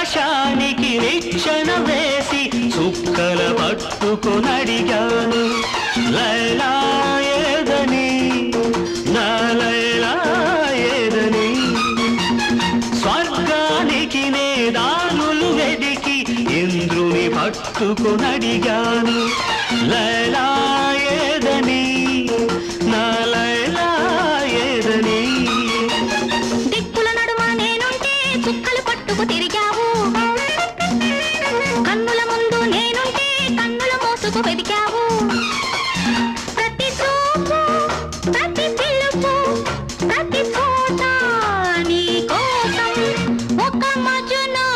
ఆకాశానికి నిచ్చెన వేసి చుక్కల పట్టుకొనడిగాను లైలా ఏదని నా లైలా ఏదని స్వర్గానికి నే దారులు వెదికి ఇంద్రుని పట్టుకొనడిగాను లైలా ఏదని నా లైలా ఏదని దిక్కుల నడుమ నేనుంటే చుక్కలు పట్టుకు తిరిగావు కన్నుల ముందు నేనుంటే కన్నుల మోసుకు వెదికావు ప్రతి చూపు ప్రతి పిలుపు ప్రతి చోట నీ కోసం ఒక మజును